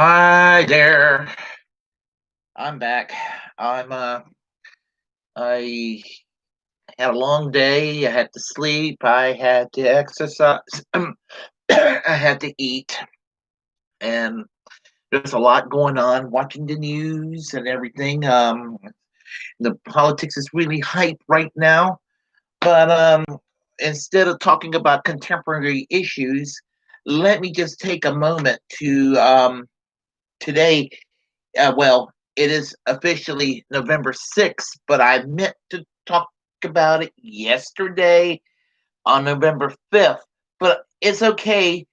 Hi there. I'm back. I'm I had a long day. I had to sleep. I had to exercise. I had to eat, and there's a lot going on. Watching the news and everything. The politics is really hype right now. But instead of talking about contemporary issues, let me just take a moment to today. Well, it is officially November 6th, but I meant to talk about it yesterday on November 5th. But it's okay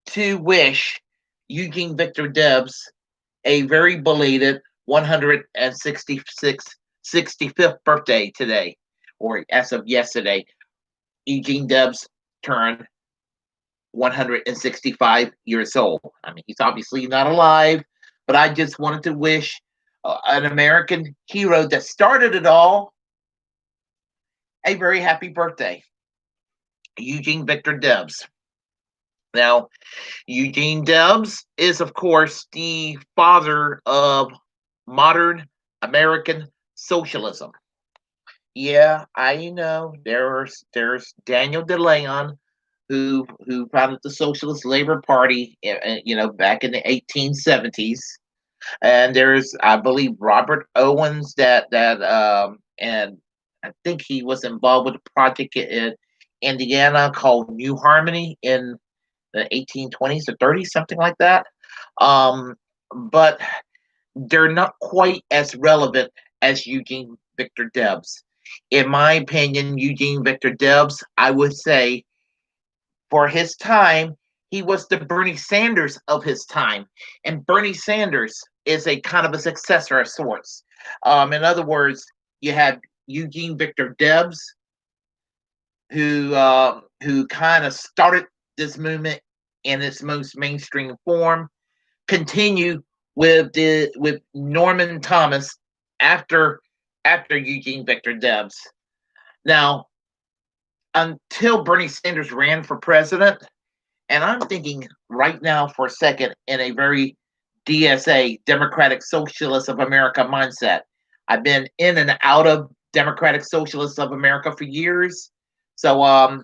to wish Eugene Victor Debs a very belated 65th birthday today, or as of yesterday. Eugene Debs turned 165 years old. I mean, he's obviously not alive, but I just wanted to wish an American hero that started it all a very happy birthday, Eugene Victor Debs. Now, Eugene Debs is, of course, the father of modern American socialism. Yeah, I know there's Daniel DeLeon who founded the Socialist Labor Party, back in the 1870s. And there's, I believe, Robert Owens and I think he was involved with a project in Indiana called New Harmony in the 1820s or 30s, something like that. But they're not quite as relevant as Eugene Victor Debs. In my opinion, Eugene Victor Debs, I would say, for his time, he was the Bernie Sanders of his time. And Bernie Sanders is a kind of a successor of sorts. In other words, you had Eugene Victor Debs, who kind of started this movement in its most mainstream form, continue with Norman Thomas after Eugene Victor Debs. Now, until Bernie Sanders ran for president, and I'm thinking right now for a second in a very DSA, Democratic Socialists of America mindset. I've been in and out of Democratic Socialists of America for years. So,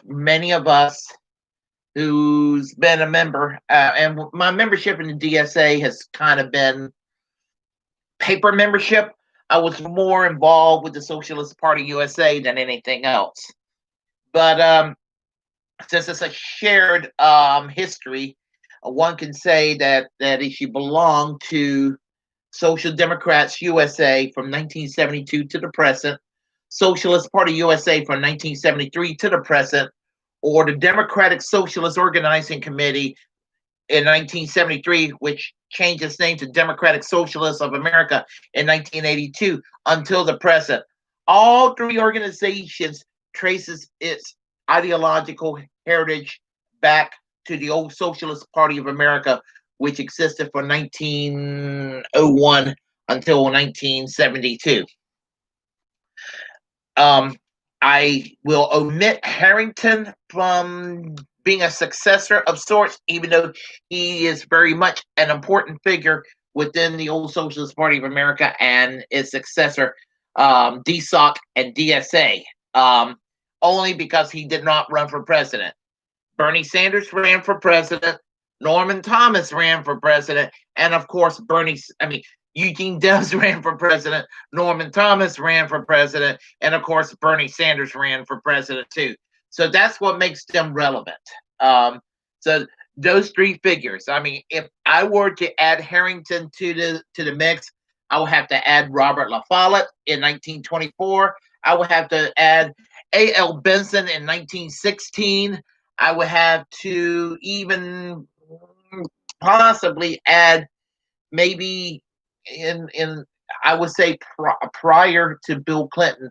many of us who's been a member, and my membership in the DSA has kind of been paper membership. I was more involved with the Socialist Party USA than anything else. But since it's a shared history, one can say that if you belong to Social Democrats USA from 1972 to the present, Socialist Party USA from 1973 to the present, or the Democratic Socialist Organizing Committee in 1973, which changed its name to Democratic Socialists of America in 1982 until the present. All three organizations traces its ideological heritage back to the old Socialist Party of America, which existed from 1901 until 1972. Um, I will omit Harrington from being a successor of sorts, even though he is very much an important figure within the old Socialist Party of America and its successor, DSOC and DSA, only because he did not run for president. Bernie Sanders ran for president. Norman Thomas ran for president. And of course, Eugene Debs ran for president. Norman Thomas ran for president. And of course, Bernie Sanders ran for president too. So that's what makes them relevant. So those three figures. I mean, if I were to add Harrington to the mix, I would have to add Robert La Follette in 1924. I would have to add A.L. Benson in 1916. I would have to even possibly add maybe in I would say prior to Bill Clinton,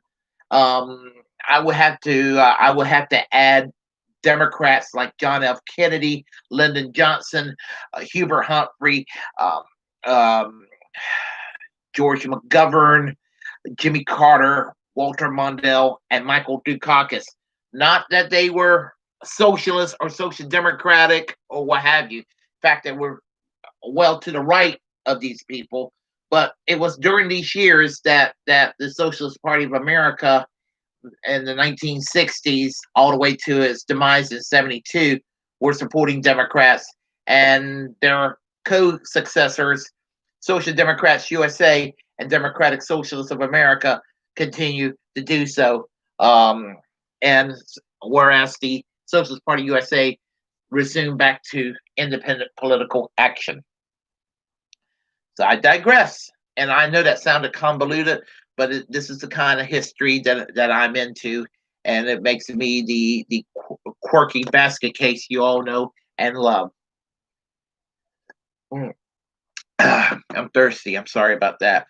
I would have to add Democrats like John F. Kennedy, Lyndon Johnson, Hubert Humphrey, um, um, George McGovern, Jimmy Carter, Walter Mondale, and Michael Dukakis. Not that they were socialist or social democratic or what have you. In fact, they were well to the right of these people. But it was during these years that the Socialist Party of America in the 1960s, all the way to its demise in 72, were supporting Democrats, and their co-successors, Social Democrats USA and Democratic Socialists of America, continue to do so. And whereas the Socialist Party USA resumed back to independent political action. So I digress. And I know that sounded convoluted, but this is the kind of history that I'm into. And it makes me the quirky basket case you all know and love. I'm thirsty. I'm sorry about that.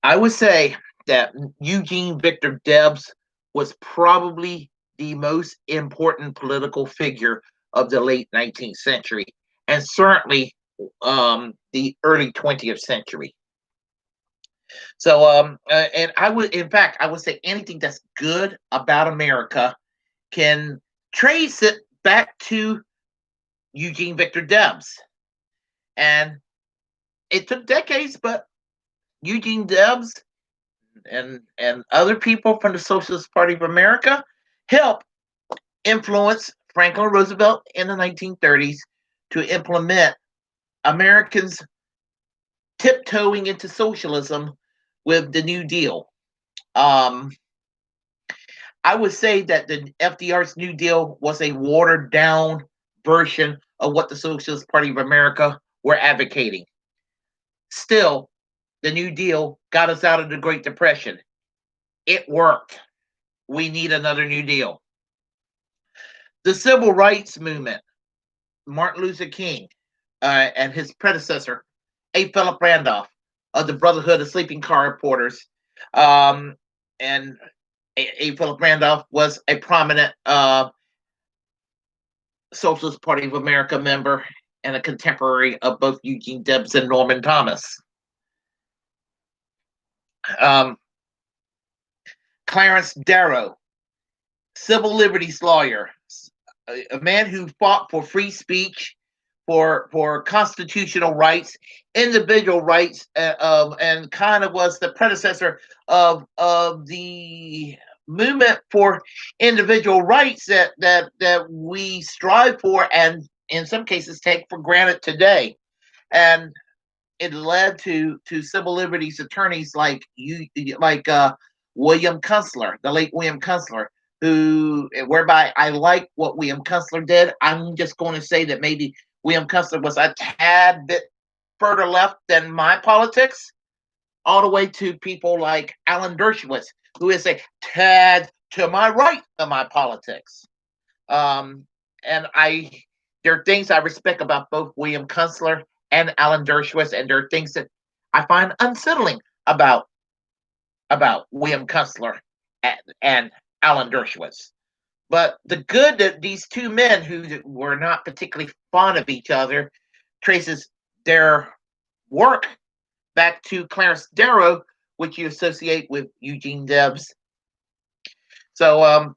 I would say that Eugene Victor Debs was probably the most important political figure of the late 19th century, and certainly the early 20th century. So, and I would, in fact, I would say anything that's good about America can trace it back to Eugene Victor Debs. And it took decades, but Eugene Debs and other people from the Socialist Party of America helped influence Franklin Roosevelt in the 1930s to implement Americans tiptoeing into socialism with the New Deal. I would say that the FDR's New Deal was a watered down version of what the Socialist Party of America were advocating. Still, the New Deal got us out of the Great Depression. It worked. We need another New Deal. The Civil Rights Movement, Martin Luther King and his predecessor, A. Philip Randolph, of the Brotherhood of Sleeping Car Reporters. And A. Philip Randolph was a prominent Socialist Party of America member and a contemporary of both Eugene Debs and Norman Thomas. Clarence Darrow, civil liberties lawyer, a man who fought for free speech, for constitutional rights, individual rights, and kind of was the predecessor of the movement for individual rights that we strive for and in some cases take for granted today. And it led to civil liberties attorneys like William Kunstler, the late William Kunstler, whereby I like what William Kunstler did. I'm just going to say that maybe William Kunstler was a tad bit further left than my politics, all the way to people like Alan Dershowitz, who is a tad to my right of my politics. And there are things I respect about both William Kunstler and Alan Dershowitz, and there are things that I find unsettling about William Kunstler and Alan Dershowitz. But the good that these two men, who were not particularly fond of each other, traces their work back to Clarence Darrow, which you associate with Eugene Debs. So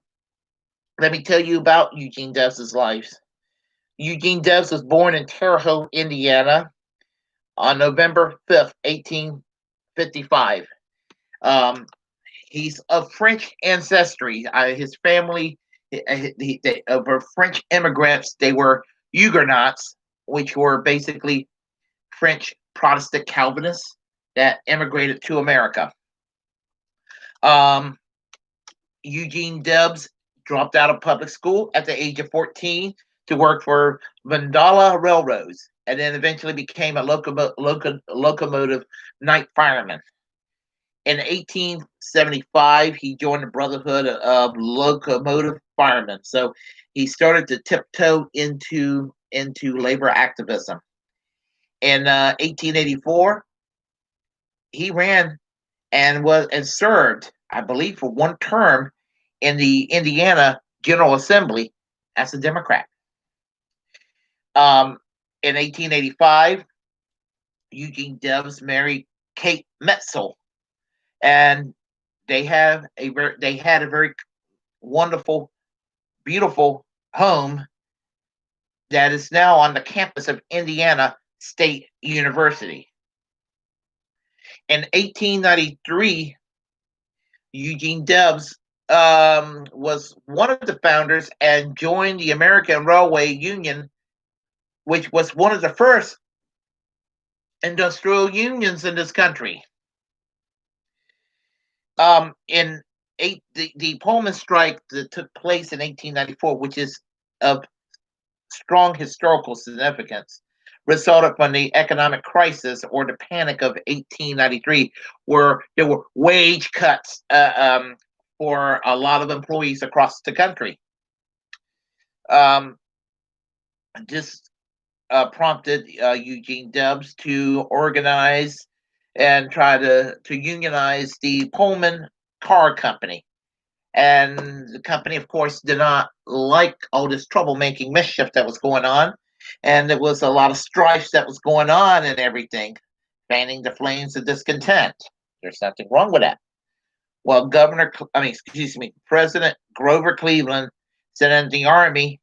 let me tell you about Eugene Debs' life. Eugene Debs was born in Terre Haute, Indiana, on November 5th, 1855. He's of French ancestry. His family were French immigrants. They were Huguenots, which were basically French Protestant Calvinists that immigrated to America. Eugene Debs dropped out of public school at the age of 14 to work for Vandalia Railroads, and then eventually became a locomotive night fireman. In 1875, he joined the Brotherhood of Locomotive Firemen. So he started to tiptoe into labor activism. In 1884, he ran and served, I believe, for one term in the Indiana General Assembly as a Democrat. In 1885, Eugene Debs married Kate Metzel, and they had a very wonderful, beautiful home that is now on the campus of Indiana State University. In 1893, Eugene Debs was one of the founders and joined the American Railway Union, which was one of the first industrial unions in this country. In the Pullman strike that took place in 1894, which is of strong historical significance, resulted from the economic crisis or the panic of 1893, where there were wage cuts for a lot of employees across the country. Um, this prompted Eugene Debs to organize and try to unionize the Pullman Car Company. And the company, of course, did not like all this troublemaking mischief that was going on. And there was a lot of strife that was going on and everything, fanning the flames of discontent. There's nothing wrong with that. Well, President Grover Cleveland sent in the army,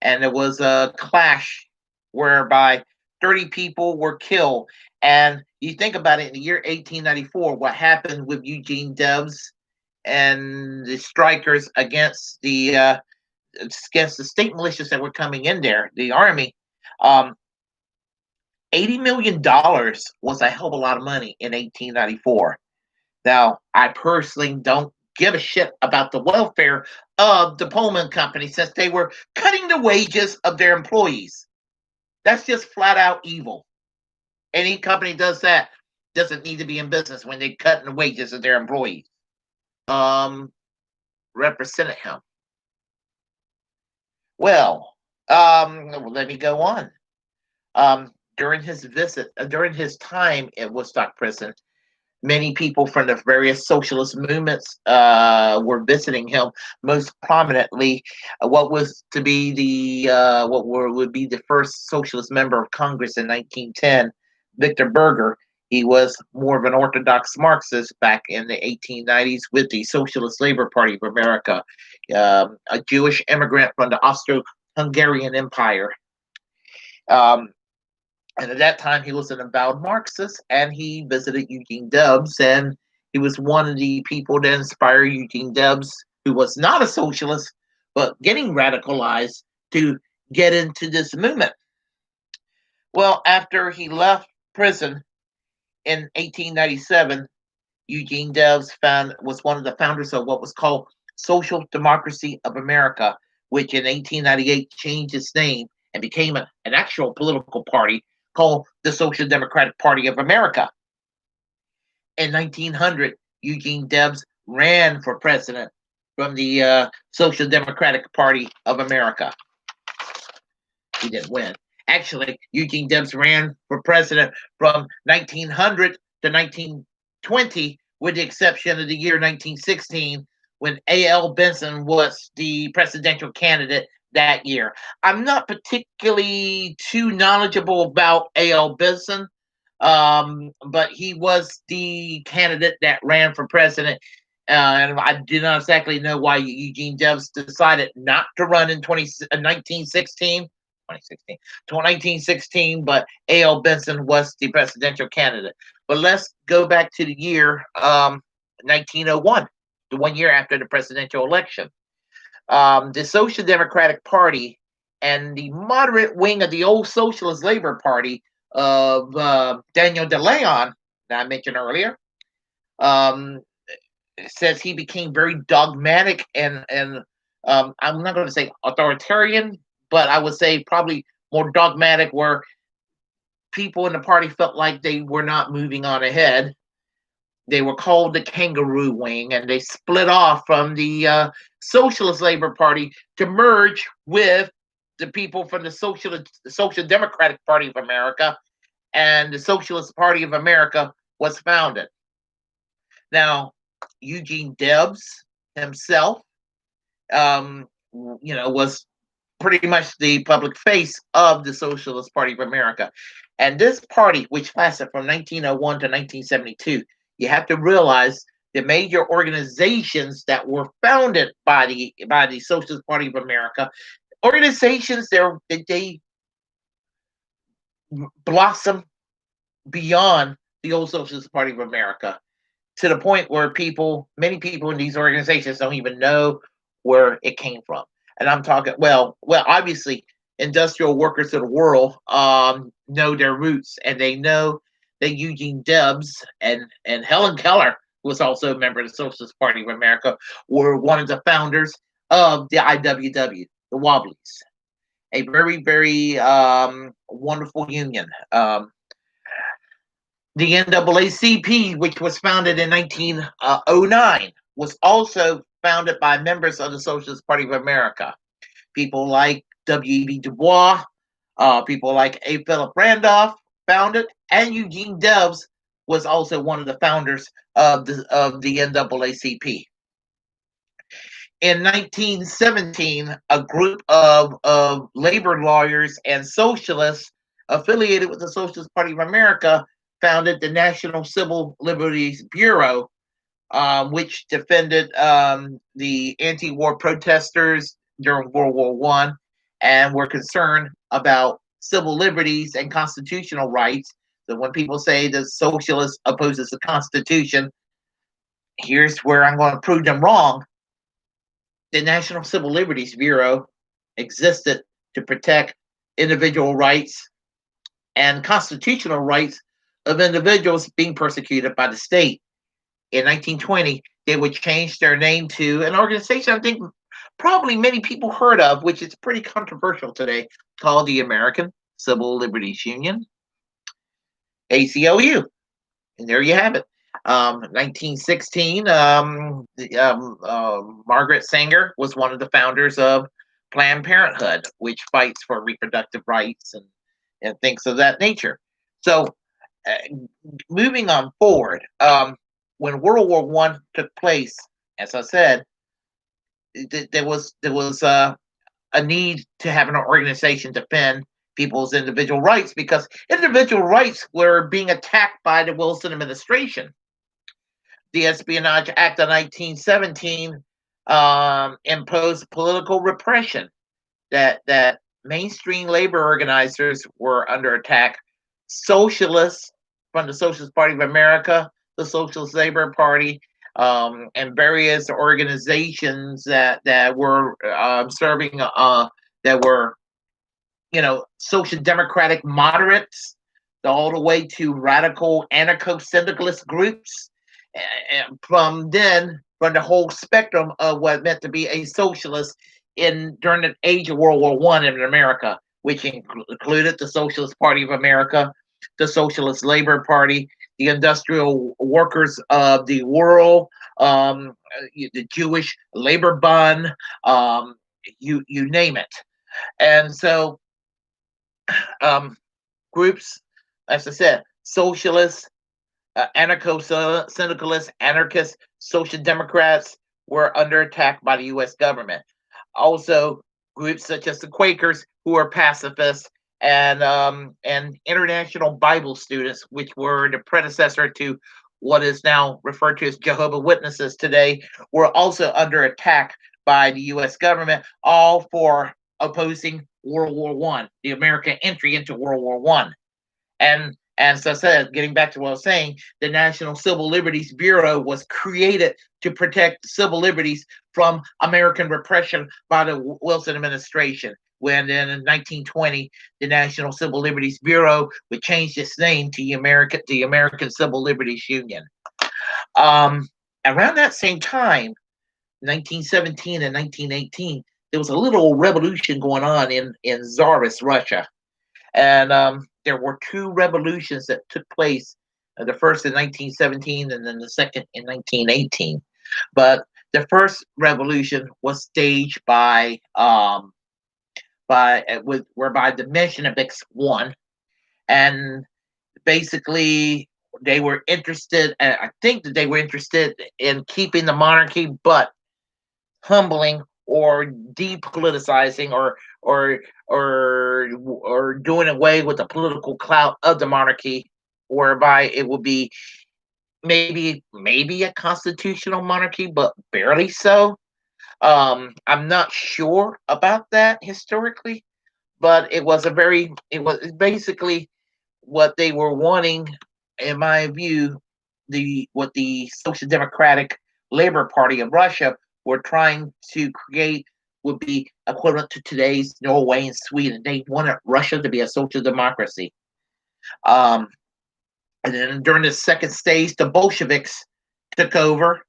and there was a clash whereby 30 people were killed. And you think about it, in the year 1894, what happened with Eugene Debs and the strikers against the state militias that were coming in there, the army. $80 million was a hell of a lot of money in 1894. Now, I personally don't give a shit about the welfare of the Pullman Company, since they were cutting the wages of their employees. That's just flat out evil. Any company does that doesn't need to be in business when they're cutting the wages of their employees. Represented him. Well, let me go on. During his time at Woodstock Prison, many people from the various socialist movements were visiting him. Most prominently, what was to be would be the first socialist member of Congress in 1910, Victor Berger. He was more of an orthodox Marxist back in the 1890s with the Socialist Labor Party of America, a Jewish immigrant from the Austro-Hungarian Empire. And at that time, he was an avowed Marxist, and he visited Eugene Debs, and he was one of the people that inspired Eugene Debs, who was not a socialist, but getting radicalized, to get into this movement. Well, after he left prison in 1897, Eugene Debs was one of the founders of what was called Social Democracy of America, which in 1898 changed its name and became an actual political party called the Social Democratic Party of America. In 1900, Eugene Debs ran for president from the Social Democratic Party of America. He didn't win. Actually, Eugene Debs ran for president from 1900 to 1920, with the exception of the year 1916, when A.L. Benson was the presidential candidate that year. I'm not particularly too knowledgeable about A.L. Benson, but he was the candidate that ran for president. And I do not exactly know why Eugene Debs decided not to run in 1916, but A.L. Benson was the presidential candidate. But let's go back to the year 1901, the 1 year after the presidential election. The Social Democratic Party and the moderate wing of the old Socialist Labor Party of Daniel DeLeon, that I mentioned earlier, says he became very dogmatic and I'm not going to say authoritarian, but I would say probably more dogmatic, where people in the party felt like they were not moving on ahead. They were called the Kangaroo Wing, and they split off from the Socialist Labor Party to merge with the people from the Social Democratic Party of America, and the Socialist Party of America was founded. Now, Eugene Debs himself, was pretty much the public face of the Socialist Party of America. And this party, which lasted from 1901 to 1972, you have to realize the major organizations that were founded by the Socialist Party of America organizations they blossom beyond the old Socialist Party of America to the point where many people in these organizations don't even know where it came from. And I'm talking, obviously, industrial workers of the world know their roots, and they know that Eugene Debs and Helen Keller, who was also a member of the Socialist Party of America, were one of the founders of the IWW, the Wobblies, a very, very wonderful union. The NAACP, which was founded in 1909, was also founded by members of the Socialist Party of America. People like W.E.B. Du Bois, people like A. Philip Randolph founded, and Eugene Debs was also one of the founders of the NAACP. In 1917, a group of labor lawyers and socialists affiliated with the Socialist Party of America founded the National Civil Liberties Bureau, which defended the anti-war protesters during World War I and were concerned about civil liberties and constitutional rights. So when people say the socialist opposes the Constitution, here's where I'm going to prove them wrong. The National Civil Liberties Bureau existed to protect individual rights and constitutional rights of individuals being persecuted by the state. In 1920, they would change their name to an organization I think probably many people heard of, which is pretty controversial today, called the American Civil Liberties Union, ACLU. And there you have it. 1916, Margaret Sanger was one of the founders of Planned Parenthood, which fights for reproductive rights and things of that nature. So, uh, moving on forward, when World War One took place, as I said, there was a need to have an organization defend people's individual rights because individual rights were being attacked by the Wilson administration. The Espionage Act of 1917 imposed political repression that mainstream labor organizers were under attack. Socialists from the Socialist Party of America, the Socialist Labor Party, and various organizations that were serving that were social democratic moderates, all the way to radical anarcho-syndicalist groups, from the whole spectrum of what meant to be a socialist during the age of World War One in America, which included the Socialist Party of America, the Socialist Labor Party, the Industrial Workers of the World, the Jewish Labor Bund, you name it. And so groups, as I said, socialists, anarcho-syndicalists, anarchists, social democrats were under attack by the U.S. government. Also, groups such as the Quakers, who are pacifists, and International Bible Students, which were the predecessor to what is now referred to as Jehovah's Witnesses today, were also under attack by the U.S. government, all for opposing World War One, the American entry into World War One. And as I said, getting back to what I was saying, the National Civil Liberties Bureau was created to protect civil liberties from American repression by the Wilson administration. When then in 1920, the National Civil Liberties Bureau would change its name to the American Civil Liberties Union. Around that same time, 1917 and 1918, there was a little revolution going on in Tsarist Russia. And there were two revolutions that took place, the first in 1917 and then the second in 1918. But the first revolution was staged whereby the Mensheviks won, and basically they were interested, and I think that they were interested in keeping the monarchy, but humbling or depoliticizing or doing away with the political clout of the monarchy, whereby it will be maybe a constitutional monarchy, but barely so. I'm not sure about that historically, but it was basically what they were wanting, in my view, what the Social Democratic Labor Party of Russia were trying to create would be equivalent to today's Norway and Sweden. They wanted Russia to be a social democracy. Um, and then during the second stage, the Bolsheviks took over,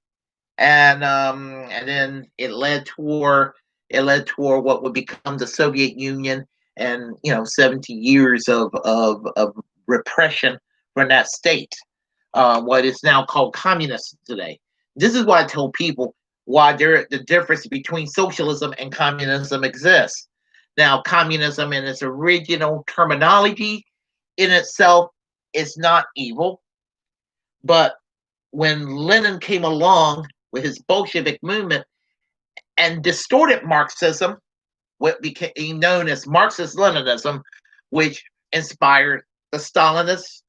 and then it led toward what would become the Soviet Union, and 70 years of repression from that state, what is now called communism today. This is why I tell people why the difference between socialism and communism exists. Now, communism in its original terminology in itself is not evil, but when Lenin came along with his Bolshevik movement and distorted Marxism, what became known as Marxist Leninism, which inspired the Stalinist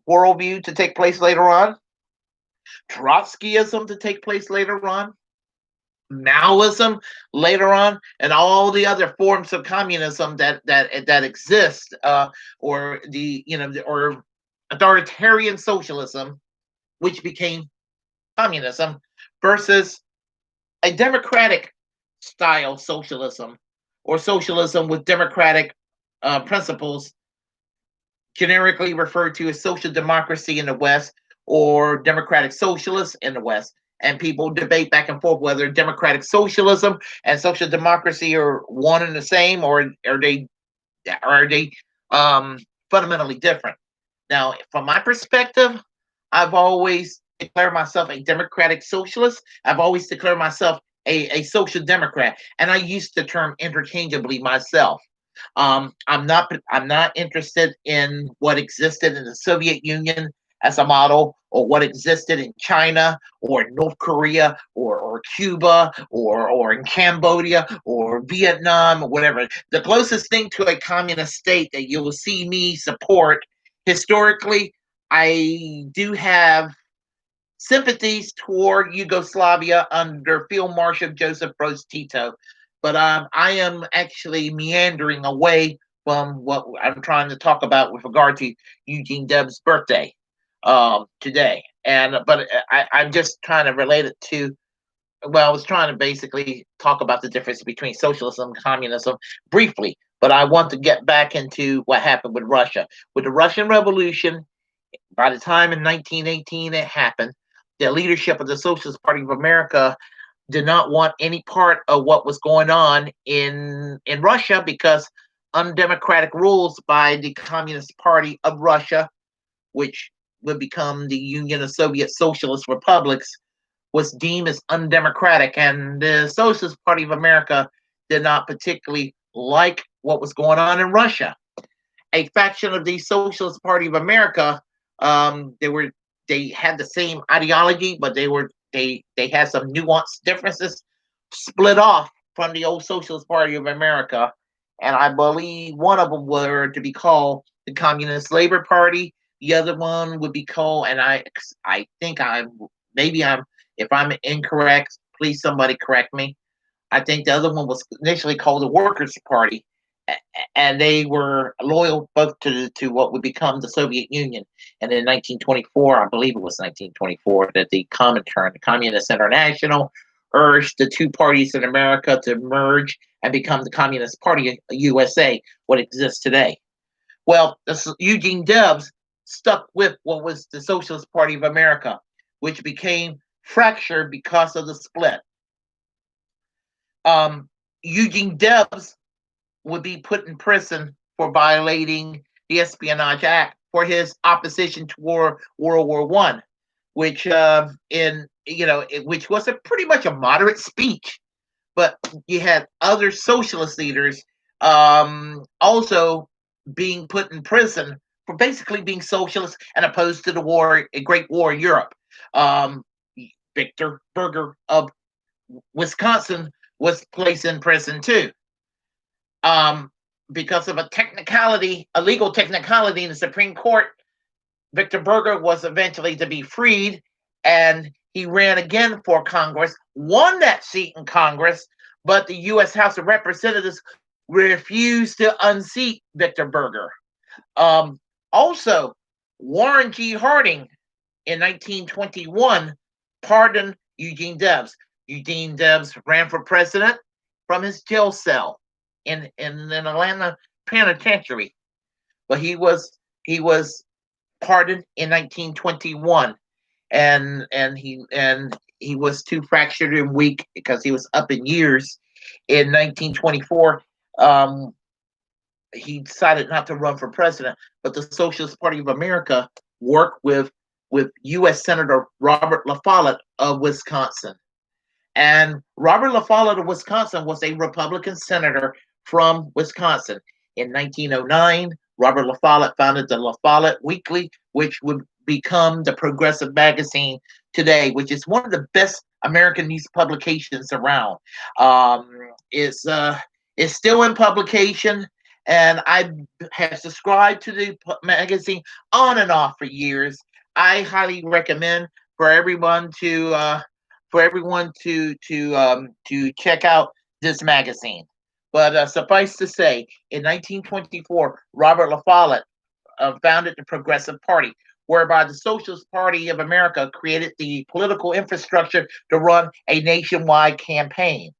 worldview to take place later on, Trotskyism to take place later on, Maoism later on, and all the other forms of communism that exist, or or authoritarian socialism, which became communism, versus a democratic style socialism, or socialism with democratic principles, generically referred to as social democracy in the West or democratic socialists in the West. And people debate back and forth whether democratic socialism and social democracy are one and the same, or are they fundamentally different. Now, from my perspective, I've always declared myself a democratic socialist. I've always declared myself a social democrat, and I use the term interchangeably myself. I'm not interested in what existed in the Soviet Union as a model, or what existed in China or North Korea or Cuba or in Cambodia or Vietnam or whatever. The closest thing to a communist state that you will see me support historically, I do have sympathies toward Yugoslavia under Field Marshal Joseph Broz Tito, but I am actually meandering away from what I'm trying to talk about with regard to Eugene Debs' birthday today. I'm just trying to relate it to. Well, I was trying to basically talk about the difference between socialism and communism briefly, but I want to get back into what happened with Russia. With the Russian Revolution, by the time in 1918 it happened, the leadership of the Socialist Party of America did not want any part of what was going on in Russia, because undemocratic rules by the Communist Party of Russia, which would become the Union of Soviet Socialist Republics, was deemed as undemocratic, and the Socialist Party of America did not particularly like what was going on in Russia. A faction of the Socialist Party of America, they had the same ideology, but they had some nuanced differences, split off from the old Socialist Party of America, and I believe one of them were to be called the Communist Labor Party. The other one would be called, and I think I'm if I'm incorrect, please somebody correct me. I think the other one was initially called the Workers' Party, and they were loyal both to what would become the Soviet Union. And in 1924, I believe it was 1924, that the Comintern, the Communist International, urged the two parties in America to merge and become the Communist Party of USA, what exists today. Well, Eugene Debs stuck with what was the Socialist Party of America, which became fractured because of the split. Eugene Debs would be put in prison for violating the Espionage Act for his opposition to World War One, which which was pretty much a moderate speech, but you had other socialist leaders also being put in prison for basically being socialist and opposed to the war, a Great War in Europe. Victor Berger of Wisconsin was placed in prison too, because of a legal technicality in the Supreme Court. Victor Berger was eventually to be freed, and he ran again for Congress, won that seat in Congress, but the U.S. House of Representatives refused to unseat Victor Berger. Also, Warren G. Harding in 1921 pardoned Eugene Debs. Eugene Debs ran for president from his jail cell in an Atlanta penitentiary, but he was pardoned in 1921, and he was too fractured and weak because he was up in years. In 1924, um, he decided not to run for president, but the Socialist Party of America worked with U.S. Senator Robert La Follette of Wisconsin. And Robert La Follette of Wisconsin was a Republican senator from Wisconsin. In 1909, Robert La Follette founded the La Follette Weekly, which would become the Progressive magazine today, which is one of the best American news publications around. Um, it's still in publication, and I have subscribed to the magazine on and off for years. I highly recommend for everyone to check out this magazine. But suffice to say, in 1924, Robert La Follette founded the Progressive Party, whereby the Socialist Party of America created the political infrastructure to run a nationwide campaign.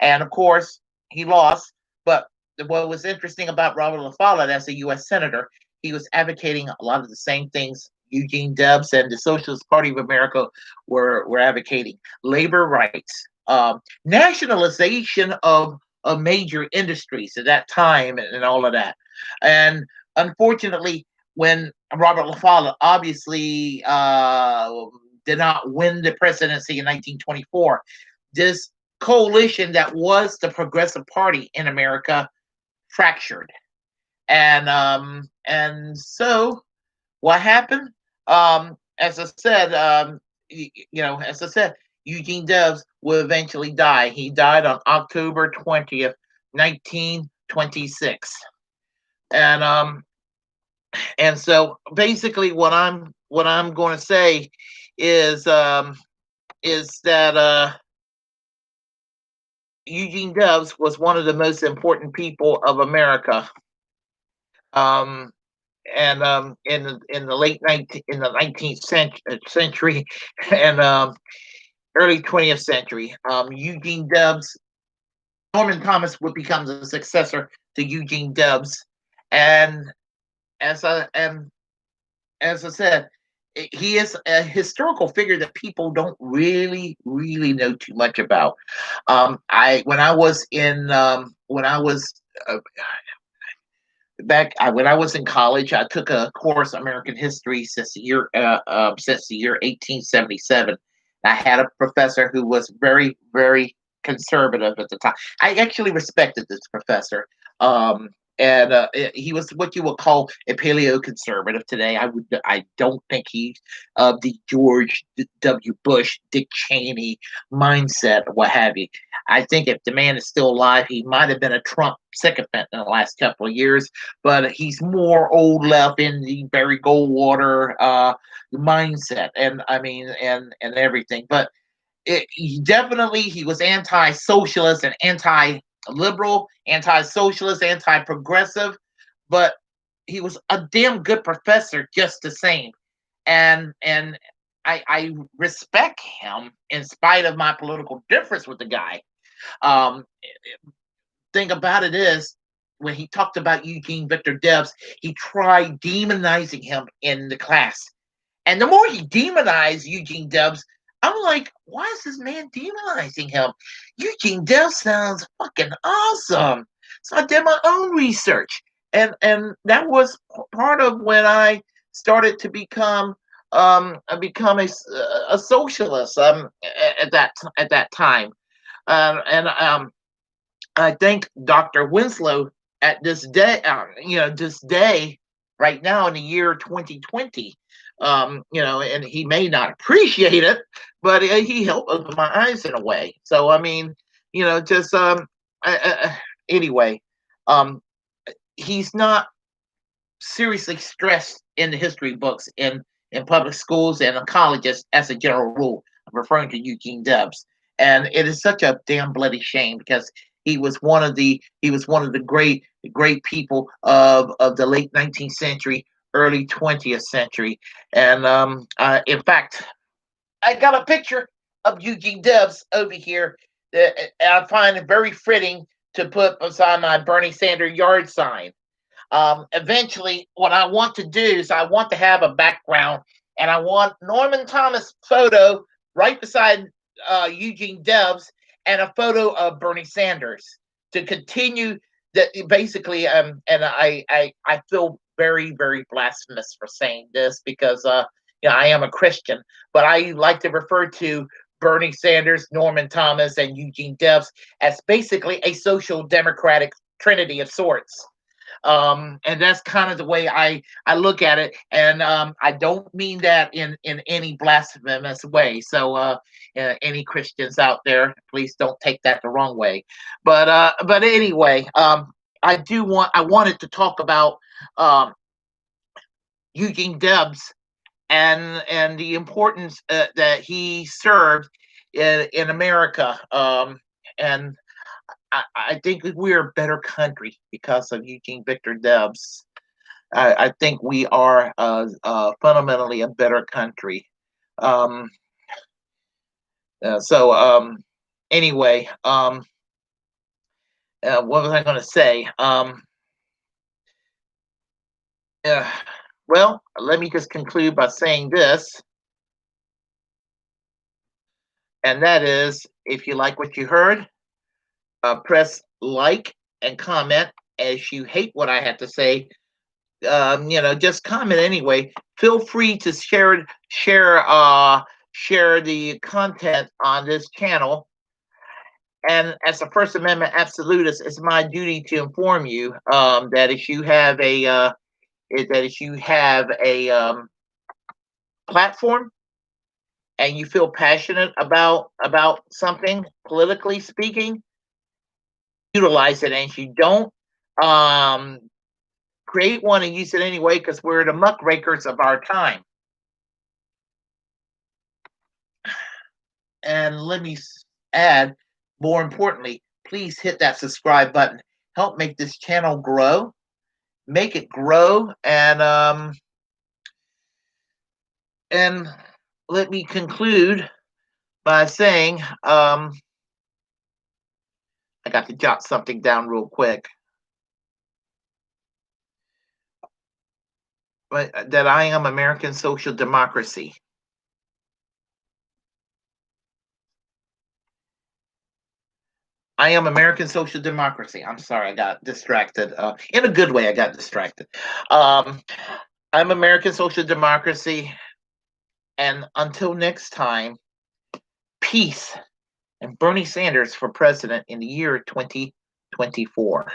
And of course, he lost. But what was interesting about Robert La Follette as a U.S. Senator, he was advocating a lot of the same things Eugene Debs and the Socialist Party of America were advocating: labor rights, nationalization of major industries at that time, and all of that. And unfortunately, when Robert La Follette obviously did not win the presidency in 1924, this coalition that was the Progressive Party in America fractured. And so what happened? As I said, as I said, Eugene Debs will eventually die. He died on October 20th, 1926. And so basically, what I'm going to say is that Eugene Debs was one of the most important people of America. Um, and in the late 19th century and early 20th century, Eugene Debs, Norman Thomas would become the successor to Eugene Debs, and as I am as I said, he is a historical figure that people don't really know too much about. I when I was in when I was back when I was in college, I took a course American history since the year 1877. I had a professor who was very conservative at the time. I actually respected this professor. Um, and he was what you would call a paleo-conservative today. I don't think he's of the George W. Bush, Dick Cheney mindset, or what have you. I think if the man is still alive, he might have been a Trump sycophant in the last couple of years, but he's more old left in the Barry Goldwater mindset, and I mean, and everything. But he was anti-socialist and anti-liberal, anti-socialist, anti-progressive, but he was a damn good professor just the same. And I respect him in spite of my political difference with the guy. Um, thing about it is, when he talked about Eugene Victor Debs, he tried demonizing him in the class. And the more he demonized Eugene Debs, I'm like, why is this man demonizing him? Eugene Debs sounds fucking awesome. So I did my own research. And that was part of when I started to become a socialist at that time. And I think Dr. Winslow at this day, right now in the year 2020, and he may not appreciate it, but he helped open my eyes in a way. So, I mean, just anyway, um, he's not seriously stressed in the history books in public schools and colleges as a general rule. I'm referring to Eugene Debs. and it is such a damn bloody shame because he was one of the great people of the late 19th century, early 20th century, and in fact, I got a picture of Eugene Debs over here that I find it very fitting to put beside my Bernie Sanders yard sign. Eventually, what I want to do is I want to have a background, and I want Norman Thomas photo right beside Eugene Debs and a photo of Bernie Sanders to continue that basically. And I feel very blasphemous for saying this because I am a Christian, but I like to refer to Bernie Sanders, Norman Thomas, and Eugene Debs as basically a social democratic trinity of sorts, and that's kind of the way I look at it, and I don't mean that in any blasphemous way. So any Christians out there, please don't take that the wrong way. But anyway, I wanted to talk about um, Eugene Debs and the importance that he served in America, and I think we're a better country because of Eugene Victor Debs. I think we are fundamentally a better country. Um, so anyway, what was I going to say? Uh, well, let me just conclude by saying this, and that is, if you like what you heard, press like and comment. As you hate what I have to say, just comment anyway. Feel free to share the content on this channel. And as a First Amendment absolutist, it's my duty to inform you that if you have a platform and you feel passionate about something politically speaking, utilize it. And if you don't, um, create one and use it anyway, because we're the muckrakers of our time. And let me add, more importantly, please hit that subscribe button. Help make this channel grow. Make it grow, and let me conclude by saying, I got to jot something down real quick. But that I am American social democracy. I am American social democracy. I'm sorry, I got distracted. In a good way, I got distracted. I'm American social democracy. And until next time, peace. And Bernie Sanders for president in the year 2024.